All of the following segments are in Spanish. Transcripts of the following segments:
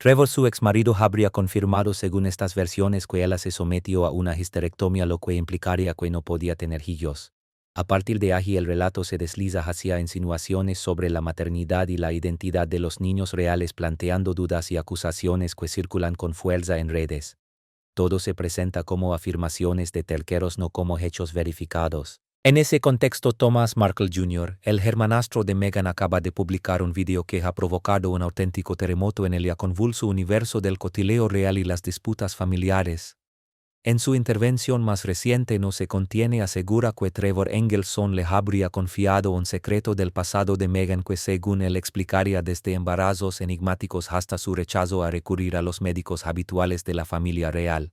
Trevor, su exmarido, habría confirmado según estas versiones que ella se sometió a una histerectomía, lo que implicaría que no podía tener hijos. A partir de allí el relato se desliza hacia insinuaciones sobre la maternidad y la identidad de los niños reales, planteando dudas y acusaciones que circulan con fuerza en redes. Todo se presenta como afirmaciones de terceros, no como hechos verificados. En ese contexto, Thomas Markle Jr., el hermanastro de Meghan, acaba de publicar un video que ha provocado un auténtico terremoto en el ya convulso universo del cotilleo real y las disputas familiares. En su intervención más reciente, No se contiene, asegura que Trevor Engelson le habría confiado un secreto del pasado de Meghan que, según él, explicaría desde embarazos enigmáticos hasta su rechazo a recurrir a los médicos habituales de la familia real.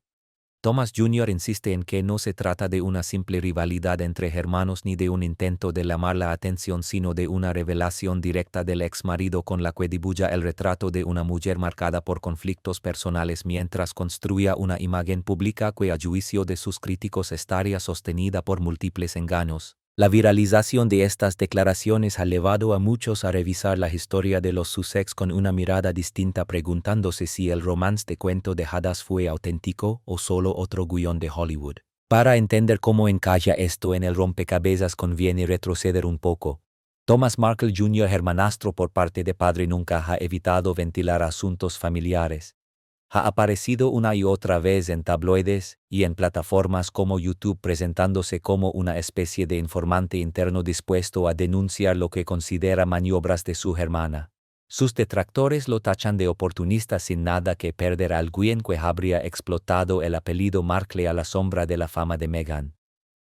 Thomas Jr. insiste en que no se trata de una simple rivalidad entre hermanos ni de un intento de llamar la atención, sino de una revelación directa del exmarido con la que dibuja el retrato de una mujer marcada por conflictos personales mientras construía una imagen pública que, a juicio de sus críticos, estaría sostenida por múltiples engaños. La viralización de estas declaraciones ha llevado a muchos a revisar la historia de los Sussex con una mirada distinta, preguntándose si el romance de cuento de hadas fue auténtico o solo otro guión de Hollywood. Para entender cómo encaja esto en el rompecabezas conviene retroceder un poco. Thomas Markle Jr., hermanastro por parte de padre, nunca ha evitado ventilar asuntos familiares. Ha aparecido una y otra vez en tabloides y en plataformas como YouTube, presentándose como una especie de informante interno dispuesto a denunciar lo que considera maniobras de su hermana. Sus detractores lo tachan de oportunista sin nada que perder, alguien que habría explotado el apellido Markle a la sombra de la fama de Meghan.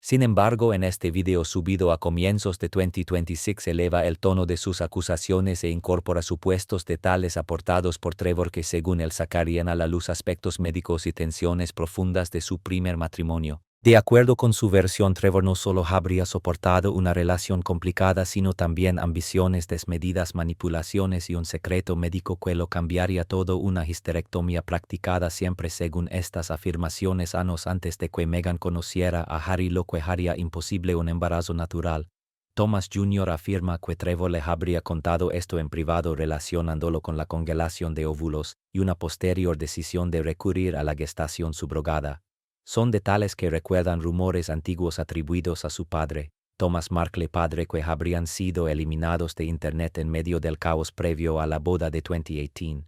Sin embargo, en este video subido a comienzos de 2026 eleva el tono de sus acusaciones e incorpora supuestos detalles aportados por Trevor que, según él, sacarían a la luz aspectos médicos y tensiones profundas de su primer matrimonio. De acuerdo con su versión, Trevor no solo habría soportado una relación complicada, sino también ambiciones desmedidas, manipulaciones y un secreto médico que lo cambiaría todo. Una histerectomía practicada siempre, según estas afirmaciones, años antes de que Meghan conociera a Harry, lo que haría imposible un embarazo natural. Thomas Jr. afirma que Trevor le habría contado esto en privado, relacionándolo con la congelación de óvulos y una posterior decisión de recurrir a la gestación subrogada. Son detalles que recuerdan rumores antiguos atribuidos a su padre, Thomas Markle padre, que habrían sido eliminados de Internet en medio del caos previo a la boda de 2018.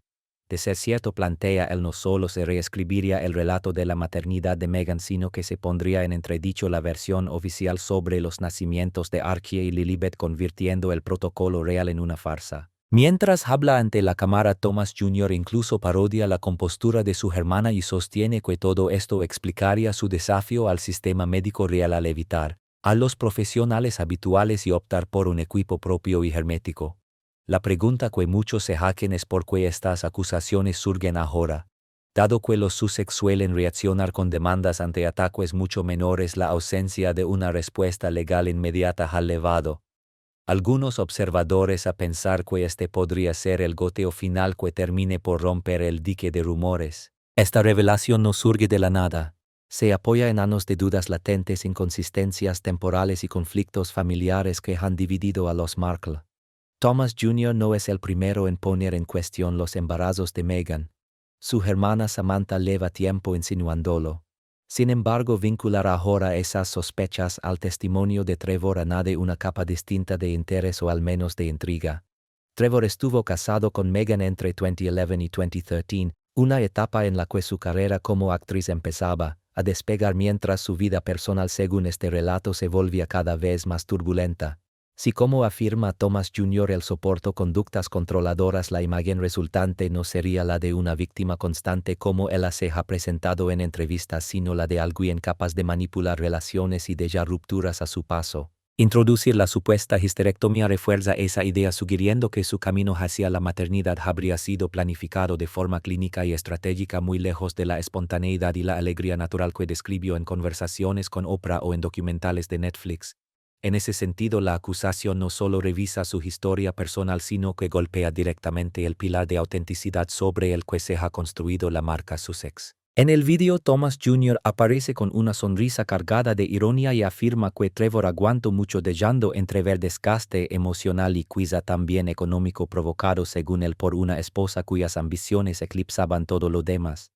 De ser cierto, plantea él, no solo se reescribiría el relato de la maternidad de Meghan, sino que se pondría en entredicho la versión oficial sobre los nacimientos de Archie y Lilibet, convirtiendo el protocolo real en una farsa. Mientras habla ante la cámara, Thomas Jr. incluso parodia la compostura de su hermana y sostiene que todo esto explicaría su desafío al sistema médico real al evitar a los profesionales habituales y optar por un equipo propio y hermético. La pregunta que muchos se hacen es por qué estas acusaciones surgen ahora. Dado que los Sussex suelen reaccionar con demandas ante ataques mucho menores, la ausencia de una respuesta legal inmediata ha llevado algunos observadores a pensar que este podría ser el goteo final que termine por romper el dique de rumores. Esta revelación no surge de la nada. Se apoya en años de dudas latentes, inconsistencias temporales y conflictos familiares que han dividido a los Markle. Thomas Jr. no es el primero en poner en cuestión los embarazos de Meghan. Su hermana Samantha lleva tiempo insinuándolo. Sin embargo, vincular ahora esas sospechas al testimonio de Trevor añade una capa distinta de interés, o al menos de intriga. Trevor estuvo casado con Meghan entre 2011 y 2013, una etapa en la que su carrera como actriz empezaba a despegar, mientras su vida personal, según este relato, se volvía cada vez más turbulenta. Si, como afirma Thomas Jr., él soportó conductas controladoras, la imagen resultante no sería la de una víctima constante como él se ha presentado en entrevistas, sino la de alguien capaz de manipular relaciones y de ya rupturas a su paso. Introducir la supuesta histerectomía refuerza esa idea, sugiriendo que su camino hacia la maternidad habría sido planificado de forma clínica y estratégica, muy lejos de la espontaneidad y la alegría natural que describió en conversaciones con Oprah o en documentales de Netflix. En ese sentido, la acusación no solo revisa su historia personal, sino que golpea directamente el pilar de autenticidad sobre el que se ha construido la marca Sussex. En el video, Thomas Jr. aparece con una sonrisa cargada de ironía y afirma que Trevor aguantó mucho dejando entrever desgaste emocional y quizá también económico provocado según él por una esposa cuyas ambiciones eclipsaban todo lo demás.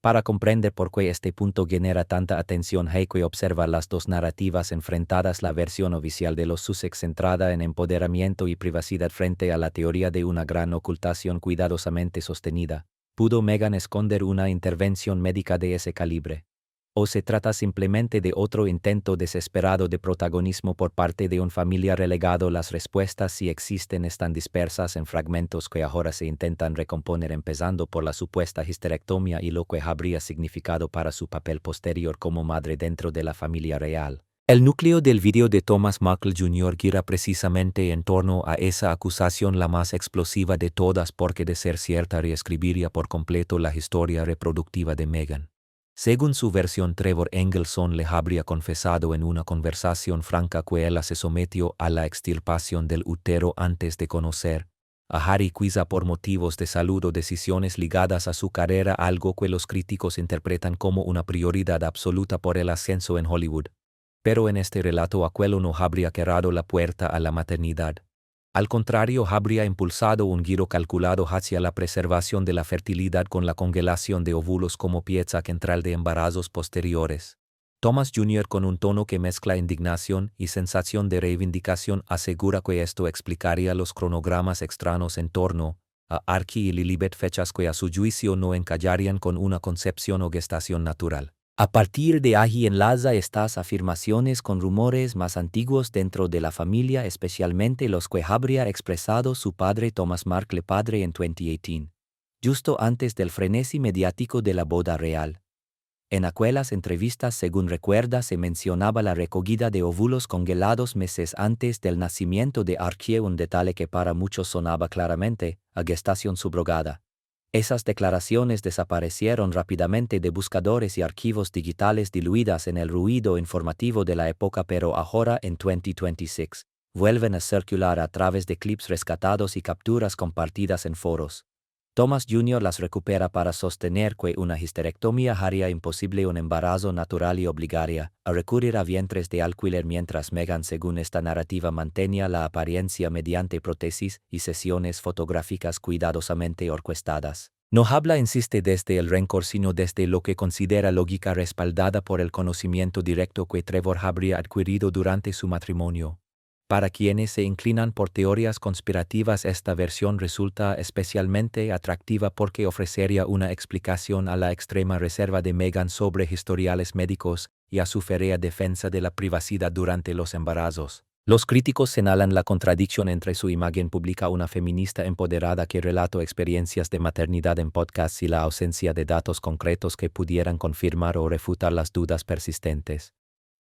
Para comprender por qué este punto genera tanta atención, hay que observar las dos narrativas enfrentadas: la versión oficial de los Sussex centrada en empoderamiento y privacidad frente a la teoría de una gran ocultación cuidadosamente sostenida. ¿Pudo Meghan esconder una intervención médica de ese calibre? ¿O se trata simplemente de otro intento desesperado de protagonismo por parte de un familiar relegado? Las respuestas, si existen, están dispersas en fragmentos que ahora se intentan recomponer, empezando por la supuesta histerectomía y lo que habría significado para su papel posterior como madre dentro de la familia real. El núcleo del video de Thomas Markle Jr. gira precisamente en torno a esa acusación, la más explosiva de todas, porque de ser cierta reescribiría por completo la historia reproductiva de Meghan. Según su versión, Trevor Engelson le habría confesado en una conversación franca que ella se sometió a la extirpación del útero antes de conocer a Harry, quizá por motivos de salud o decisiones ligadas a su carrera, algo que los críticos interpretan como una prioridad absoluta por el ascenso en Hollywood. Pero en este relato aquello no habría cerrado la puerta a la maternidad. Al contrario, habría impulsado un giro calculado hacia la preservación de la fertilidad con la congelación de óvulos como pieza central de embarazos posteriores. Thomas Jr., con un tono que mezcla indignación y sensación de reivindicación, asegura que esto explicaría los cronogramas extraños en torno a Archie y Lilibet, fechas que a su juicio no encajarían con una concepción o gestación natural. A partir de allí enlaza estas afirmaciones con rumores más antiguos dentro de la familia, especialmente los que habría expresado su padre Thomas Markle padre en 2018, justo antes del frenesí mediático de la boda real. En aquellas entrevistas, según recuerda, se mencionaba la recogida de óvulos congelados meses antes del nacimiento de Archie, un detalle que para muchos sonaba claramente a gestación subrogada. Esas declaraciones desaparecieron rápidamente de buscadores y archivos digitales, diluidas en el ruido informativo de la época, pero ahora, en 2026, vuelven a circular a través de clips rescatados y capturas compartidas en foros. Thomas Jr. las recupera para sostener que una histerectomía haría imposible un embarazo natural y obligaría a recurrir a vientres de alquiler, mientras Meghan, según esta narrativa, mantenía la apariencia mediante prótesis y sesiones fotográficas cuidadosamente orquestadas. No habla, insiste, desde el rencor, sino desde lo que considera lógica, respaldada por el conocimiento directo que Trevor habría adquirido durante su matrimonio. Para quienes se inclinan por teorías conspirativas, esta versión resulta especialmente atractiva porque ofrecería una explicación a la extrema reserva de Meghan sobre historiales médicos y a su férrea defensa de la privacidad durante los embarazos. Los críticos señalan la contradicción entre su imagen pública, una feminista empoderada que relató experiencias de maternidad en podcasts, y la ausencia de datos concretos que pudieran confirmar o refutar las dudas persistentes.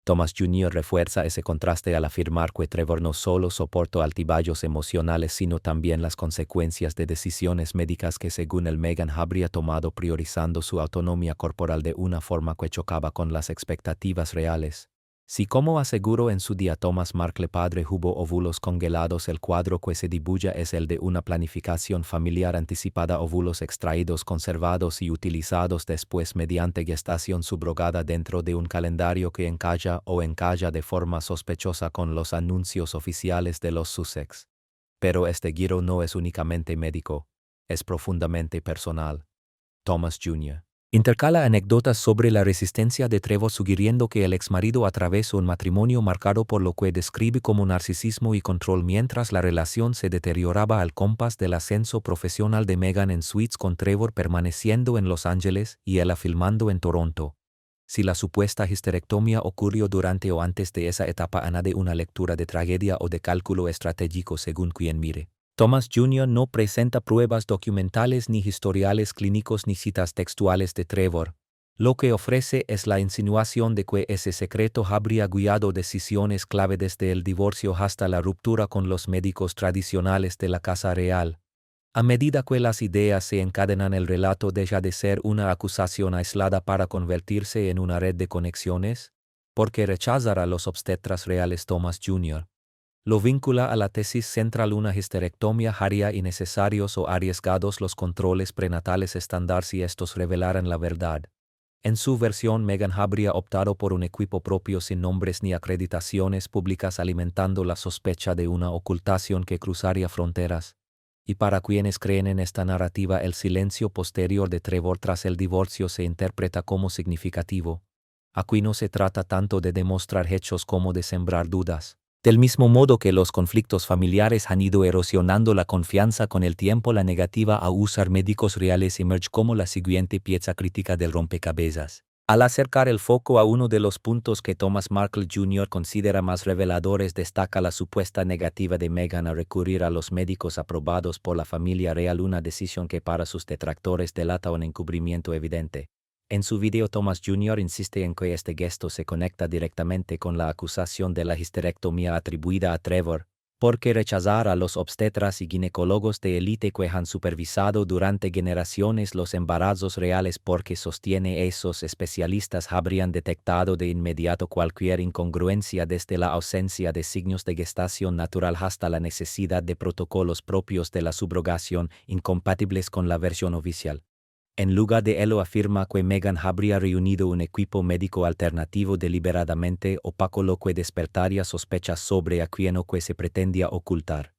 Thomas Jr. refuerza ese contraste al afirmar que Trevor no solo soportó altibajos emocionales, sino también las consecuencias de decisiones médicas que, según el, Meghan habría tomado priorizando su autonomía corporal de una forma que chocaba con las expectativas reales. Si, como aseguró en su día Thomas Markle padre, hubo óvulos congelados, el cuadro que se dibuja es el de una planificación familiar anticipada: óvulos extraídos, conservados y utilizados después mediante gestación subrogada dentro de un calendario que encaja de forma sospechosa con los anuncios oficiales de los Sussex. Pero este giro no es únicamente médico, es profundamente personal. Thomas Jr. intercala anécdotas sobre la resistencia de Trevor, sugiriendo que el exmarido atravesó un matrimonio marcado por lo que describe como narcisismo y control, mientras la relación se deterioraba al compás del ascenso profesional de Meghan en suites, con Trevor permaneciendo en Los Ángeles y ella filmando en Toronto. Si la supuesta histerectomía ocurrió durante o antes de esa etapa, añade una lectura de tragedia o de cálculo estratégico según quien mire. Thomas Jr. no presenta pruebas documentales, ni historiales clínicos, ni citas textuales de Trevor. Lo que ofrece es la insinuación de que ese secreto habría guiado decisiones clave desde el divorcio hasta la ruptura con los médicos tradicionales de la Casa Real. A medida que las ideas se encadenan, el relato deja de ser una acusación aislada para convertirse en una red de conexiones, porque rechazar a los obstetras reales. Thomas Jr. lo vincula a la tesis central: una histerectomía haría innecesarios o arriesgados los controles prenatales estándar si estos revelaran la verdad. En su versión, Meghan habría optado por un equipo propio sin nombres ni acreditaciones públicas, alimentando la sospecha de una ocultación que cruzaría fronteras. Y para quienes creen en esta narrativa, el silencio posterior de Trevor tras el divorcio se interpreta como significativo. Aquí no se trata tanto de demostrar hechos como de sembrar dudas. Del mismo modo que los conflictos familiares han ido erosionando la confianza con el tiempo, la negativa a usar médicos reales emerge como la siguiente pieza crítica del rompecabezas. Al acercar el foco a uno de los puntos que Thomas Markle Jr. considera más reveladores, destaca la supuesta negativa de Meghan a recurrir a los médicos aprobados por la familia real, una decisión que para sus detractores delata un encubrimiento evidente. En su video, Thomas Jr. insiste en que este gesto se conecta directamente con la acusación de la histerectomía atribuida a Trevor, porque rechazar a los obstetras y ginecólogos de élite que han supervisado durante generaciones los embarazos reales, porque sostiene esos especialistas habrían detectado de inmediato cualquier incongruencia, desde la ausencia de signos de gestación natural hasta la necesidad de protocolos propios de la subrogación incompatibles con la versión oficial. En lugar de ello, afirma que Meghan habría reunido un equipo médico alternativo deliberadamente opaco, lo que despertaría sospechas sobre a quien o que se pretendía ocultar.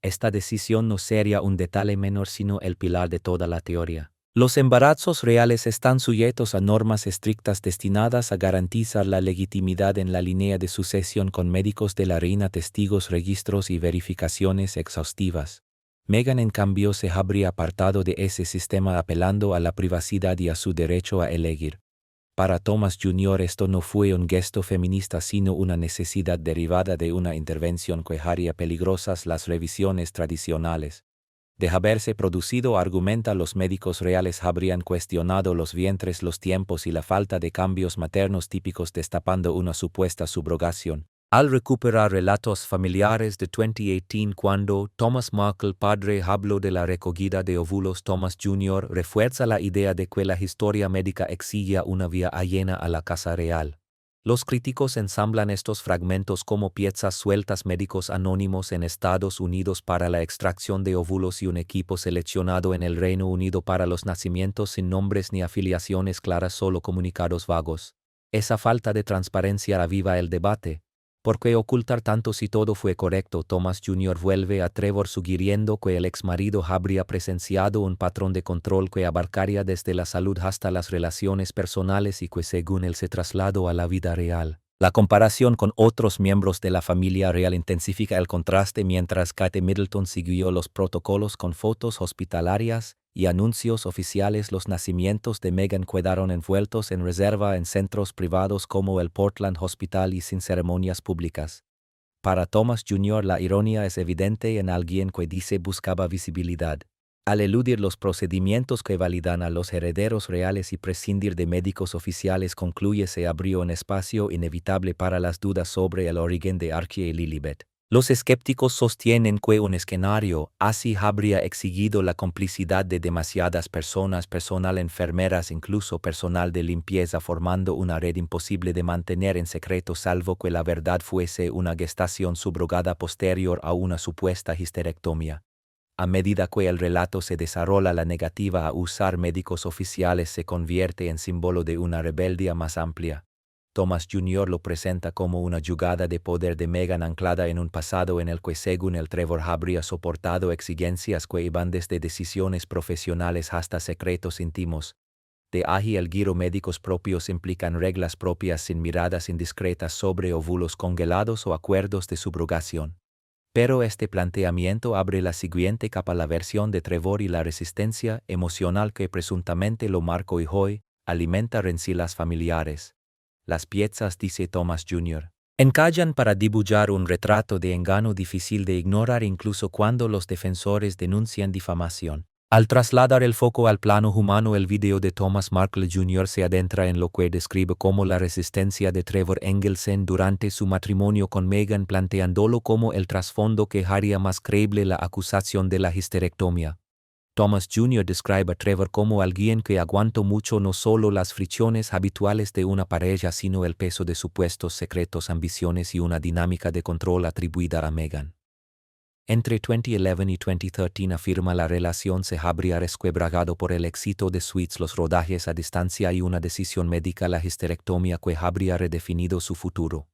Esta decisión no sería un detalle menor, sino el pilar de toda la teoría. Los embarazos reales están sujetos a normas estrictas destinadas a garantizar la legitimidad en la línea de sucesión, con médicos de la reina, testigos, registros y verificaciones exhaustivas. Meghan, en cambio, se habría apartado de ese sistema, apelando a la privacidad y a su derecho a elegir. Para Thomas Jr. esto no fue un gesto feminista, sino una necesidad derivada de una intervención que haría peligrosas las revisiones tradicionales. De haberse producido, argumenta, los médicos reales habrían cuestionado los vientres, los tiempos y la falta de cambios maternos típicos, destapando una supuesta subrogación. Al recuperar relatos familiares de 2018, cuando Thomas Markle padre habló de la recogida de óvulos, Thomas Jr. refuerza la idea de que la historia médica exigía una vía ajena a la casa real. Los críticos ensamblan estos fragmentos como piezas sueltas: médicos anónimos en Estados Unidos para la extracción de óvulos y un equipo seleccionado en el Reino Unido para los nacimientos, sin nombres ni afiliaciones claras, solo comunicados vagos. Esa falta de transparencia aviva el debate. ¿Por qué ocultar tanto si todo fue correcto? Thomas Jr. vuelve a Trevor sugiriendo que el exmarido habría presenciado un patrón de control que abarcaría desde la salud hasta las relaciones personales y que según él se trasladó a la vida real. La comparación con otros miembros de la familia real intensifica el contraste. Mientras Kate Middleton siguió los protocolos con fotos hospitalarias y anuncios oficiales, los nacimientos de Meghan quedaron envueltos en reserva en centros privados como el Portland Hospital y sin ceremonias públicas. Para Thomas Jr. la ironía es evidente en alguien que dice buscaba visibilidad. Al eludir los procedimientos que validan a los herederos reales y prescindir de médicos oficiales, concluye, se abrió un espacio inevitable para las dudas sobre el origen de Archie y Lilibet. Los escépticos sostienen que un escenario así habría exigido la complicidad de demasiadas personas, personal, enfermeras, incluso personal de limpieza, formando una red imposible de mantener en secreto, salvo que la verdad fuese una gestación subrogada posterior a una supuesta histerectomía. A medida que el relato se desarrolla, la negativa a usar médicos oficiales se convierte en símbolo de una rebeldía más amplia. Thomas Jr. lo presenta como una jugada de poder de Meghan anclada en un pasado en el que, según el Trevor, habría soportado exigencias que iban desde decisiones profesionales hasta secretos íntimos. De ahí el giro: médicos propios implican reglas propias, sin miradas indiscretas sobre óvulos congelados o acuerdos de subrogación. Pero este planteamiento abre la siguiente capa: la versión de Trevor y la resistencia emocional que presuntamente lo marcó y hoy alimenta rencillas familiares. Las piezas, dice Thomas Jr., encallan para dibujar un retrato de engaño difícil de ignorar incluso cuando los defensores denuncian difamación. Al trasladar el foco al plano humano, el video de Thomas Markle Jr. se adentra en lo que describe como la resistencia de Trevor Engelsen durante su matrimonio con Meghan, planteándolo como el trasfondo que haría más creíble la acusación de la histerectomía. Thomas Jr. describe a Trevor como alguien que aguantó mucho, no solo las fricciones habituales de una pareja, sino el peso de supuestos secretos, ambiciones y una dinámica de control atribuida a Meghan. Entre 2011 y 2013 afirma la relación se habría resquebrajado por el éxito de Suits, los rodajes a distancia y una decisión médica, la histerectomía, que habría redefinido su futuro.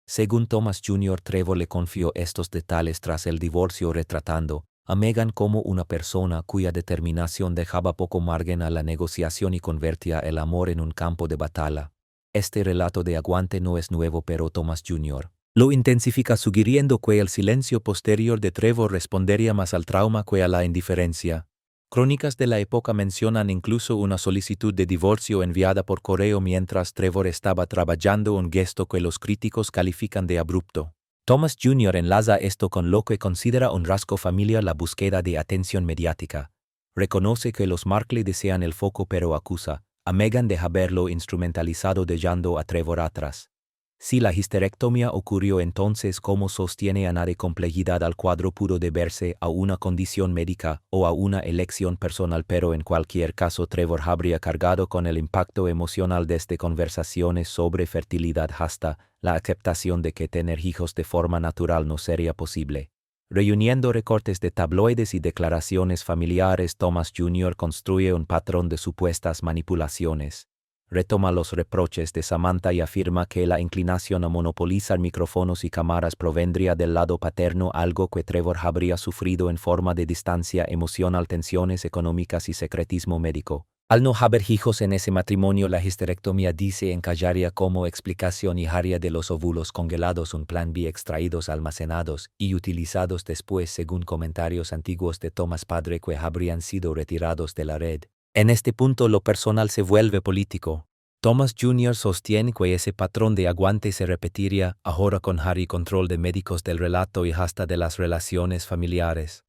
Según Thomas Jr., Trevor le confió estos detalles tras el divorcio, retratando a Meghan como una persona cuya determinación dejaba poco margen a la negociación y convertía el amor en un campo de batalla. Este relato de aguante no es nuevo, pero Thomas Jr. lo intensifica, sugiriendo que el silencio posterior de Trevor respondería más al trauma que a la indiferencia. Crónicas de la época mencionan incluso una solicitud de divorcio enviada por correo mientras Trevor estaba trabajando, un gesto que los críticos califican de abrupto. Thomas Jr. enlaza esto con lo que considera un rasgo familiar: la búsqueda de atención mediática. Reconoce que los Markle desean el foco, pero acusa a Meghan de haberlo instrumentalizado, dejando a Trevor atrás. Si la histerectomía ocurrió, entonces ¿cómo sostiene añade complejidad al cuadro? Pudo deberse a una condición médica o a una elección personal, pero en cualquier caso Trevor habría cargado con el impacto emocional desde conversaciones sobre fertilidad hasta la aceptación de que tener hijos de forma natural no sería posible. Reuniendo recortes de tabloides y declaraciones familiares, Thomas Jr. construye un patrón de supuestas manipulaciones. Retoma los reproches de Samantha y afirma que la inclinación a monopolizar micrófonos y cámaras provendría del lado paterno, algo que Trevor habría sufrido en forma de distancia emocional, tensiones económicas y secretismo médico. Al no haber hijos en ese matrimonio, la histerectomía, dice, encajaría como explicación y haría de los óvulos congelados un plan B, extraídos, almacenados y utilizados después, según comentarios antiguos de Thomas padre, que habrían sido retirados de la red. En este punto lo personal se vuelve político. Thomas Jr. sostiene que ese patrón de aguante se repetiría ahora con Harry, control de médicos, del relato y hasta de las relaciones familiares.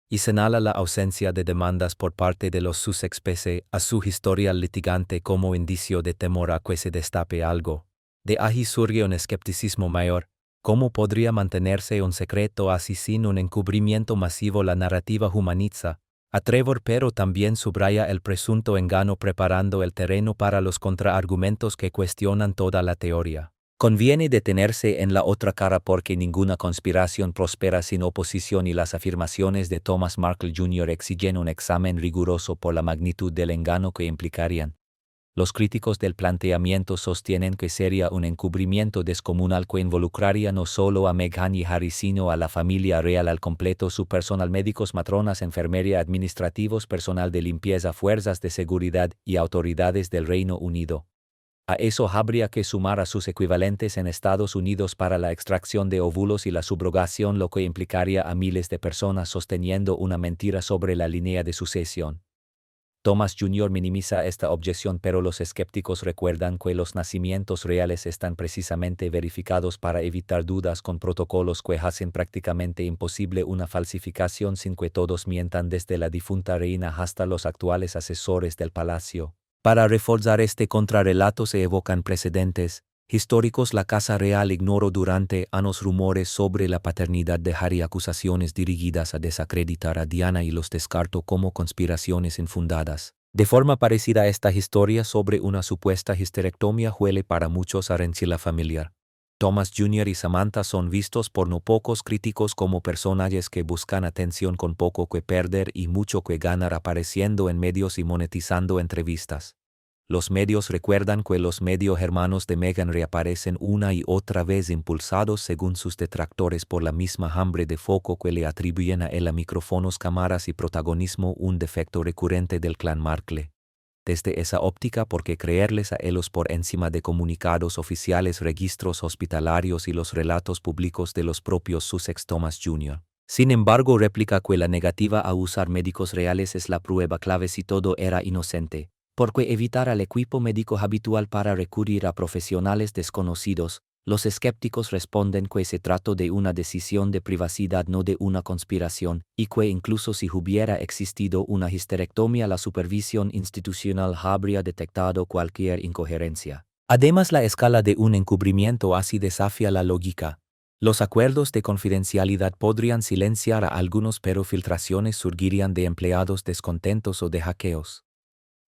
Y señala la ausencia de demandas por parte de los Sussex pese a su historial litigante como indicio de temor a que se destape algo. De allí surge un escepticismo mayor. ¿Cómo podría mantenerse un secreto así sin un encubrimiento masivo? La narrativa humaniza a Trevor, pero también subraya el presunto engaño, preparando el terreno para los contraargumentos que cuestionan toda la teoría. Conviene detenerse en la otra cara, porque ninguna conspiración prospera sin oposición, y las afirmaciones de Thomas Markle Jr. exigen un examen riguroso por la magnitud del engaño que implicarían. Los críticos del planteamiento sostienen que sería un encubrimiento descomunal que involucraría no solo a Meghan y Harry, sino a la familia real al completo: su personal, médicos, matronas, enfermería, administrativos, personal de limpieza, fuerzas de seguridad y autoridades del Reino Unido. A eso habría que sumar a sus equivalentes en Estados Unidos para la extracción de óvulos y la subrogación, lo que implicaría a miles de personas sosteniendo una mentira sobre la línea de sucesión. Thomas Jr. minimiza esta objeción, pero los escépticos recuerdan que los nacimientos reales están precisamente verificados para evitar dudas, con protocolos que hacen prácticamente imposible una falsificación sin que todos mientan, desde la difunta reina hasta los actuales asesores del palacio. Para reforzar este contrarrelato se evocan precedentes históricos. La Casa Real ignoró durante años rumores sobre la paternidad de Harry, acusaciones dirigidas a desacreditar a Diana, y los descartó como conspiraciones infundadas. De forma parecida, esta historia sobre una supuesta histerectomía huele para muchos a rencilla familiar. Thomas Jr. y Samantha son vistos por no pocos críticos como personajes que buscan atención con poco que perder y mucho que ganar, apareciendo en medios y monetizando entrevistas. Los medios recuerdan que los medio hermanos de Meghan reaparecen una y otra vez, impulsados, según sus detractores, por la misma hambre de foco que le atribuyen a él, a micrófonos, cámaras y protagonismo, un defecto recurrente del clan Markle. Desde esa óptica, ¿por qué creerles a ellos por encima de comunicados oficiales, registros hospitalarios y los relatos públicos de los propios Sussex? Thomas Jr. sin embargo, replica que la negativa a usar médicos reales es la prueba clave si todo era inocente, porque evitar al equipo médico habitual para recurrir a profesionales desconocidos. Los escépticos responden que se trató de una decisión de privacidad, no de una conspiración, y que incluso si hubiera existido una histerectomía, la supervisión institucional habría detectado cualquier incoherencia. Además, la escala de un encubrimiento así desafía la lógica. Los acuerdos de confidencialidad podrían silenciar a algunos, pero filtraciones surgirían de empleados descontentos o de hackeos.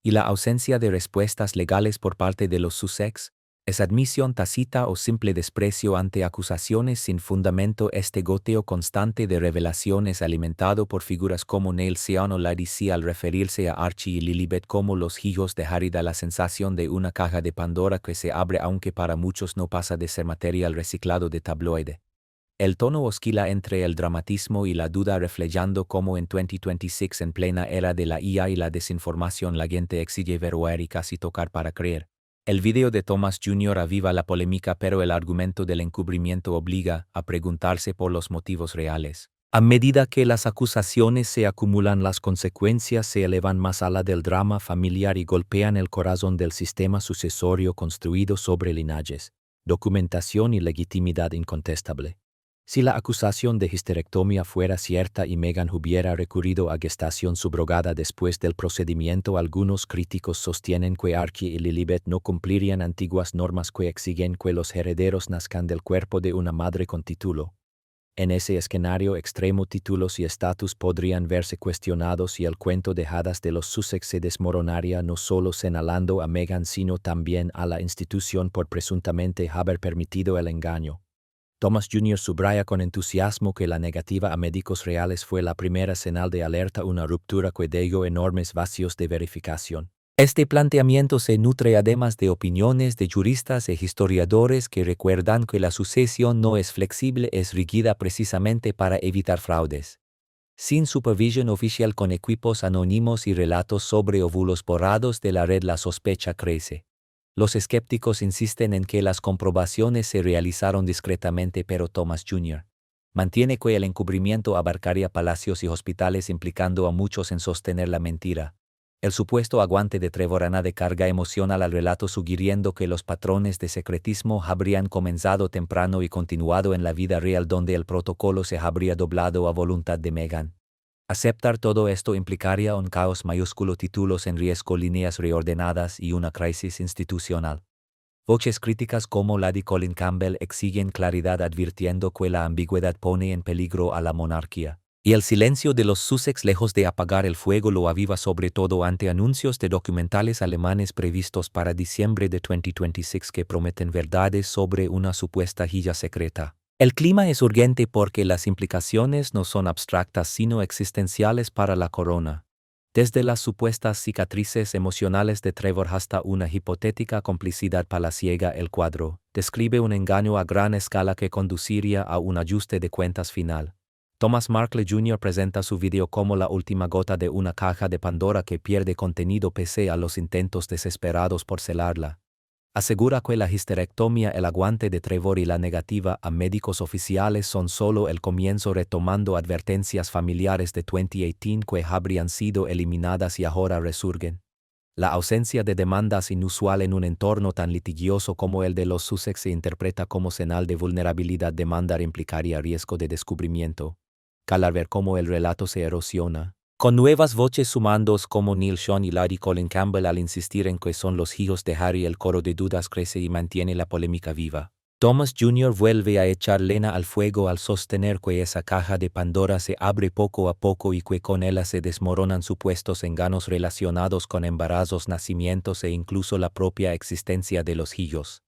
Y la ausencia de respuestas legales por parte de los Sussex ¿Es admisión tácita o simple desprecio ante acusaciones sin fundamento? Este goteo constante de revelaciones alimentado por figuras como Neil Sean o Lady C al referirse a Archie y Lilibet como los hijos de Harry da la sensación de una caja de Pandora que se abre, aunque para muchos no pasa de ser material reciclado de tabloide. El tono oscila entre el dramatismo y la duda, reflejando cómo en 2026, en plena era de la IA y la desinformación, la gente exige ver oír y casi tocar para creer. El video de Thomas Jr. aviva la polémica, pero el argumento del encubrimiento obliga a preguntarse por los motivos reales. A medida que las acusaciones se acumulan, las consecuencias se elevan más allá del drama familiar y golpean el corazón del sistema sucesorio construido sobre linajes, documentación y legitimidad incontestable. Si la acusación de histerectomía fuera cierta y Meghan hubiera recurrido a gestación subrogada después del procedimiento, algunos críticos sostienen que Archie y Lilibet no cumplirían antiguas normas que exigen que los herederos nazcan del cuerpo de una madre con título. En ese escenario extremo, títulos y estatus podrían verse cuestionados y el cuento de hadas de los Sussex se desmoronaría, no solo señalando a Meghan sino también a la institución por presuntamente haber permitido el engaño. Thomas Jr. subraya con entusiasmo que la negativa a médicos reales fue la primera señal de alerta, una ruptura que dejó enormes vacíos de verificación. Este planteamiento se nutre además de opiniones de juristas e historiadores que recuerdan que la sucesión no es flexible, es rígida precisamente para evitar fraudes. Sin supervisión oficial, con equipos anónimos y relatos sobre óvulos borrados de la red, la sospecha crece. Los escépticos insisten en que las comprobaciones se realizaron discretamente, pero Thomas Jr. mantiene que el encubrimiento abarcaría palacios y hospitales, implicando a muchos en sostener la mentira. El supuesto aguante de Trevor añade carga emocional al relato, sugiriendo que los patrones de secretismo habrían comenzado temprano y continuado en la vida real, donde el protocolo se habría doblado a voluntad de Meghan. Aceptar todo esto implicaría un caos mayúsculo, títulos en riesgo, líneas reordenadas y una crisis institucional. Voces críticas como la de Colin Campbell exigen claridad, advirtiendo que la ambigüedad pone en peligro a la monarquía. Y el silencio de los Sussex, lejos de apagar el fuego, lo aviva, sobre todo ante anuncios de documentales alemanes previstos para diciembre de 2026 que prometen verdades sobre una supuesta hija secreta. El clima es urgente porque las implicaciones no son abstractas sino existenciales para la corona. Desde las supuestas cicatrices emocionales de Trevor hasta una hipotética complicidad palaciega, el cuadro describe un engaño a gran escala que conduciría a un ajuste de cuentas final. Thomas Markle Jr. presenta su video como la última gota de una caja de Pandora que pierde contenido pese a los intentos desesperados por celarla. Asegura que la histerectomía, el aguante de Trevor y la negativa a médicos oficiales son solo el comienzo, retomando advertencias familiares de 2018 que habrían sido eliminadas y ahora resurgen. La ausencia de demandas, inusual en un entorno tan litigioso como el de los Sussex, se interpreta como señal de vulnerabilidad. Demandar implicaría riesgo de descubrimiento. Cal ver cómo el relato se erosiona, con nuevas voces sumandos como Neil Sean y Lady Colin Campbell al insistir en que son los hijos de Harry. El coro de dudas crece y mantiene la polémica viva. Thomas Jr. vuelve a echar leña al fuego al sostener que esa caja de Pandora se abre poco a poco y que con ella se desmoronan supuestos engaños relacionados con embarazos, nacimientos e incluso la propia existencia de los hijos.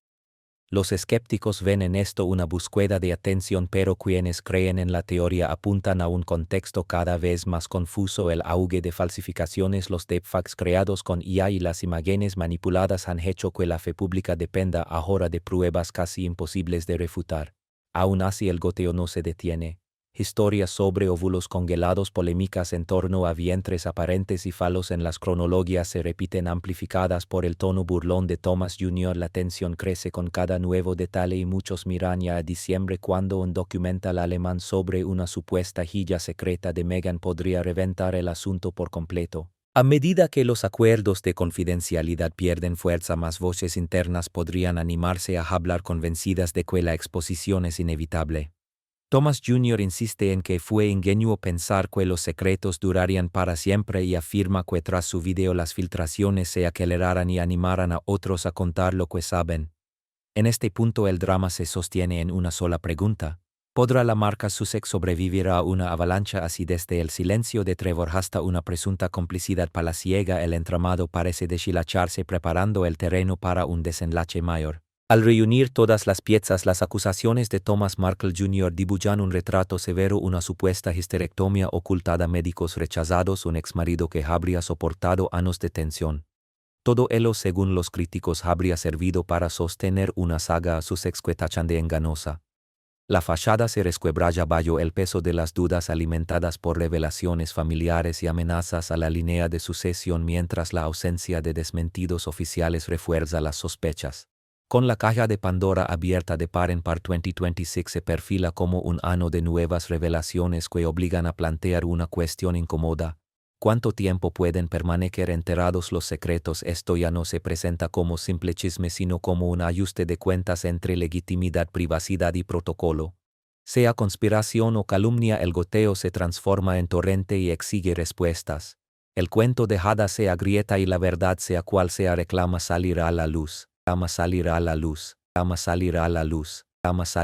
Los escépticos ven en esto una búsqueda de atención, pero quienes creen en la teoría apuntan a un contexto cada vez más confuso. El auge de falsificaciones, los deepfakes creados con IA y las imágenes manipuladas han hecho que la fe pública dependa ahora de pruebas casi imposibles de refutar. Aún así, el goteo no se detiene. Historias sobre óvulos congelados, polémicas en torno a vientres aparentes y falos en las cronologías se repiten, amplificadas por el tono burlón de Thomas Jr. La tensión crece con cada nuevo detalle y muchos miran ya a diciembre, cuando un documental alemán sobre una supuesta hija secreta de Meghan podría reventar el asunto por completo. A medida que los acuerdos de confidencialidad pierden fuerza, más voces internas podrían animarse a hablar, convencidas de que la exposición es inevitable. Thomas Jr. insiste en que fue ingenuo pensar que los secretos durarían para siempre y afirma que tras su video las filtraciones se aceleraran y animaran a otros a contar lo que saben. En este punto el drama se sostiene en una sola pregunta: ¿podrá la marca Sussex sobrevivir a una avalancha así? Desde el silencio de Trevor hasta una presunta complicidad palaciega, el entramado parece deshilacharse, preparando el terreno para un desenlace mayor. Al reunir todas las piezas, las acusaciones de Thomas Markle Jr. dibujan un retrato severo, una supuesta histerectomía ocultada, médicos rechazados, un exmarido que habría soportado años de tensión. Todo ello, según los críticos, habría servido para sostener una saga a sus tachan de enganosa. La fachada se resquebraja bajo el peso de las dudas alimentadas por revelaciones familiares y amenazas a la línea de sucesión, mientras la ausencia de desmentidos oficiales refuerza las sospechas. Con la caja de Pandora abierta de par en par, 2026 se perfila como un año de nuevas revelaciones que obligan a plantear una cuestión incómoda. ¿Cuánto tiempo pueden permanecer enterados los secretos? Esto ya no se presenta como simple chisme, sino como un ajuste de cuentas entre legitimidad, privacidad y protocolo. Sea conspiración o calumnia, el goteo se transforma en torrente y exige respuestas. El cuento de hadas se agrieta y la verdad, sea cual sea, reclama salir a la luz. Ama salir a la luz. Ama salir a la luz. Ama salir